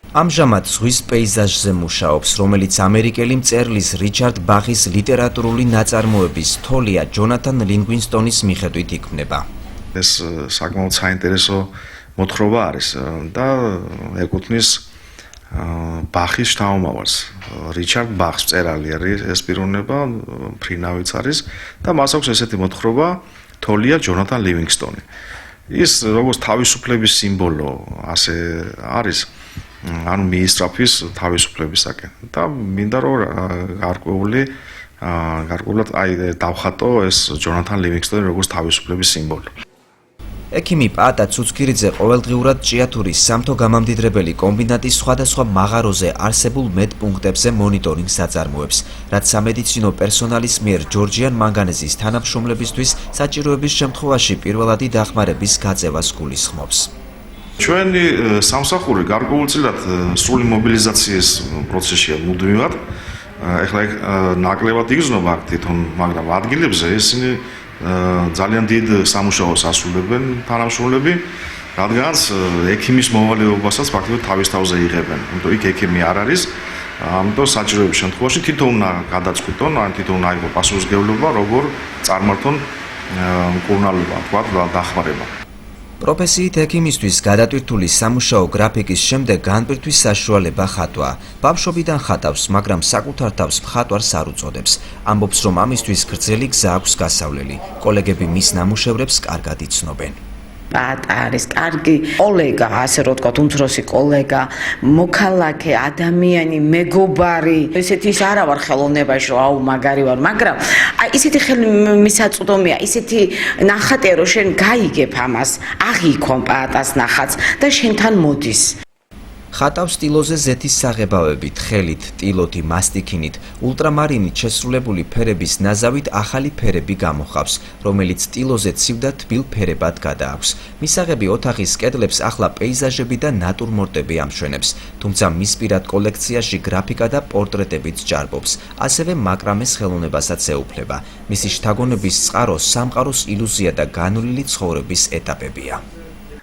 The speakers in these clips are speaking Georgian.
ამჟამად ზღვის პეიზაჟზე მუშაობს, რომელიც ამერიკელი მწერლის რიჩარდ ბახის ლიტერატურული ნაწარმოების თოლია ჯონათან ლინგვინსტონის მიხედვით იქმნება. ეს საკმაოდ საინტერესო მოთხრობა არის და ეკუთვნის ბახის შთამომავალს. რიჩარდ ბახს მწერალი არის ეს პიროვნება, ფრინავიც არის და მას აქვს ესეთი მოთხრობა თოლია ჯონათან ლივინგსტონი. ის როგორც თავისუფლების სიმბოლო ასე არის, ანუ მიისწრაფვის თავისუფლებისაკენ და მინდა რომ გარკვეულად დავხატო ეს ჯონათან ლივინგსტონი როგორც თავისუფლების სიმბოლო. ექიმი პაატა ცუცქირიძე ყოველდღიურად ჭიათურის სამთო გამამდიდრებელი კომბინატის სხვადასხვა მაღაროზე არსებულ მედპუნქტებზე მონიტორინგს აწარმოებს, რაც სამედიცინო პერსონალის მიერ ჯორჯიან მანგანეზის თანამშრომლებისთვის საჭიროების შემთხვევაში პირველადი დახმარების გაწევას გულისხმობს. ჩვენი სამსახური გარკვეულწილად სრული მობილიზაციის პროცესია მუდმივად. ეხლა ნაკლებად იგრძნობა თვითონ, მაგრამ ადგილებზე ისინი ძალიან დიდ სამუშაოს ასრულებენ თანამშრომლები, რადგანაც ექიმის მოვალეობასაც ფაქტობრივად თავის თავზე იღებენ. იმიტომ იქ ექიმი არ არის, ამიტომ საჭიროების შემთხვევაში თვითონ უნდა გადაწყვიტონ, ან თვითონ უნდა იყოს პასუხისმგებლობა, როგორ წარმართონ მკურნალობა, თქვა დახმარება. პროფესიით ექიმისთვის გადატვირთული სამუშაო გრაფიკის შემდეგ განპირთვის საშუალება ხატვა. ბავშვობიდან ხატავს, მაგრამ საკუთარ თავს მხატვარს არ უწოდებს. ამბობს, რომ ამისთვის გრძელი გზა აქვს გასავლელი. კოლეგები მის ნამუშევრებს კარგად იცნობენ. პაატა არის კარგი კოლეგა, ასე რომ ვთქვათ, უმცროსი კოლეგა, მოქალაქე, ადამიანი, მეგობარი. ესეთი ის არა ვარ ხელოვნებაში, რომ აუ მაგარი ვარ, მაგრამ აი ისეთი მისაწვდომია, ისეთი ნახატია, რომ შენ გაიგებ ამას, აღიქონ პაატას ნახატს და შენთან მოდის. ხატავს სტილოზე ზეთის საღებავებით, ხელით, ტილოთი, მასტიქინით, ულტრამარინით შესრულებული ფერების ნაზავით ახალი ფერები გამოხავს, რომელიც სტილოზე ცივ და თბილ ფერებად გადააქვს. მისაღები ოთახის კედლებს ახლა პეიზაჟები და ნატურმორტები ამშვენებს, თუმცა მის პირად კოლექციაში გრაფიკა და პორტრეტებიც ჭარბობს, ასევე მაკრამეს ხელოვნებასაც ეუფლება. მისი შთაგონების წყარო სამყაროს ილუზია და განვლილი ცხოვრების ეტაპებია.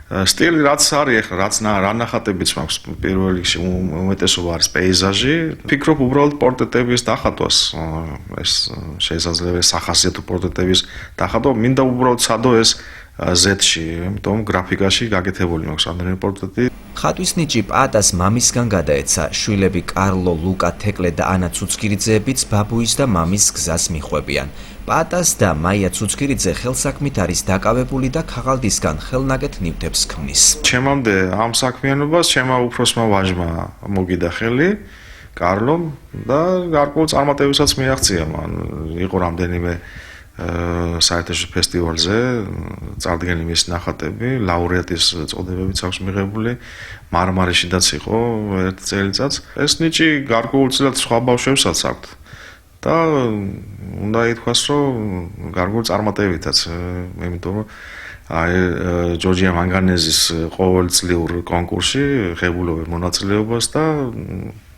სტილი რაც არის ახლა, რაც რა ნახატებიც მაქვს პირველ რიგში უმეტესობა არის პეიზაჟი. ფიქრობ უბრალოდ პორტრეტების დახატვას, ეს შესაძლებელი სახასიათო პორტრეტების დახატვა, მინდა უბრალოდ სადო ეს Z-ში, იმიტომ გრაფიკაში გაკეთებული მაქვს რამდენიმე პორტრეტი. ხატვის ნიჭი პაატას მამისგან გადაეცა, შვილები კარლო, ლუკა, თეკლე და ანა ცუცქირიძეებიც ბაბუის და მამის გზას მიხვებიან. პაატას და მაია ცუცქირიძე ხელსაქმით არის დაკავებული და ქაღალდისგან ხელნაკეთ ნივთებს ქმნის. ჩემამდე ამ საქმიანობას ჩემმა უფროსმა ვაჟმა მოგიდა ხელი, კარლომ და გარკვეულ წარმატებებსაც მიაღწია მან. იყო რამდენიმე საერთაშორისო ფესტივალზე წარდგენი მის ნახატები, ლაურეატის წოდებებიც აქვს მიღებული, მარმარიშიდაც იყო ერთ წელიწადს. ეს ნიჭი გარკვეულწილად სხვა ბავშვებსაც აქვთ. და უნდა ითქვას, რომ გარკვეულ წარმატებითაც, იმიტომ რომ ჯორჯია მანგანეზის ყოველწლიურ კონკურსში ღებულობ მონაწილეობას და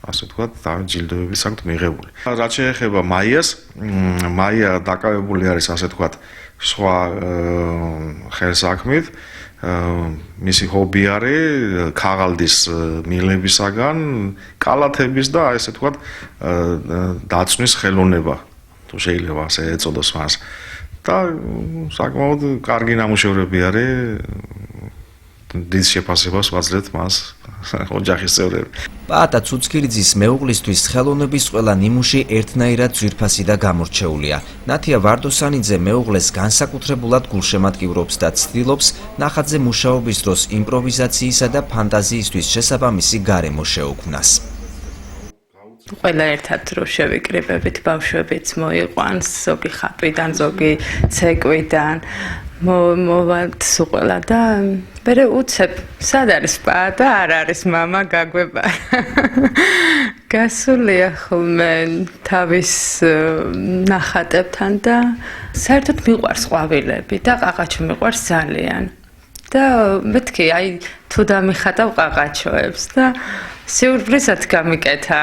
ასე ვთქვათ, ჯილდოებიც აქვს მიღებული. რაც შეეხება მაიას, მაია დაკავებული არის ასე ვთქვათ, სხვა ხელსაქმით. მისი ჰობი არის ქაღალდის მილებისაგან, კალათების და ასე ვთქვათ, დაცვის ხელოვნება, თუ შეიძლება ასე ეწოდოს მას. და საკმაოდ კარგი ნამუშევრები არის. დიდ შეფასებას ვაძლევთ მას ოჯახის წევრები. პაატა ცუცქირიძის მეუღლისთვის ხელოვნების ყველა ნიმუში ერთნაირად ძვირფასი და გამორჩეულია. ნათია ვარდოსანიძე მეუღლეს განსაკუთრებულად გულშემატკივრობს და ცდილობს ნახატზე მუშაობის დროს იმპროვიზაციისა და ფანტაზიისთვის შესაბამისი გარემო შეუქმნას. ყველა ერთად რო შევიკრიბებით, ბავშვებიც მოიყვანს, ზოგი ხატვიდან, ზოგი ცეკვიდან. მოვართ სულ და მერე უცებ, სად არის პაატა, არ არის მამა, გაგვება. გასულია ხოლმე თავის ნახატებთან და საერთოდ მიყვარს ყვავილები და ყაყაჩო მიყვარს ძალიან. და მეთქი, აი თუ დამიხატავ ყაყაჩოებს და სიურპრიზად გამიკეთა,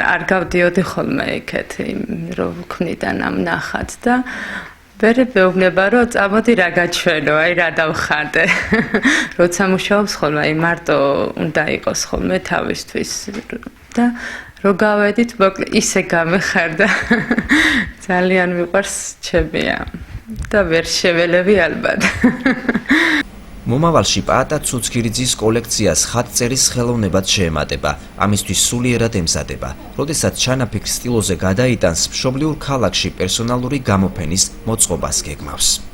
არ გავდიოდი ხოლმე იქეთ, რომ ვქმნიდან ამ ნახატს და ვერე მეუბნება რომ წამოდი რა გაჩვენო, აი რა დავხატე. როცა მუშაობს ხოლმე, აი მარტო უნდა იყოს ხოლმე თავისთვის და რო გავედით, მოკლედ ისე გამეხარდა. ძალიან მიყვარს ჩემია და ვერ შეველები ალბათ. მომავალში პაატა ცუცქირიძის კოლექციას ხატწერის ხელოვნებად შეემატება, ამისთვის სულიერად ემზადება. როდესაც ჩანაფიქრ სტილოზე გადაიტანს, მშობლიურ ქალაქში პერსონალური გამოფენის მოწყობას გეგმავს.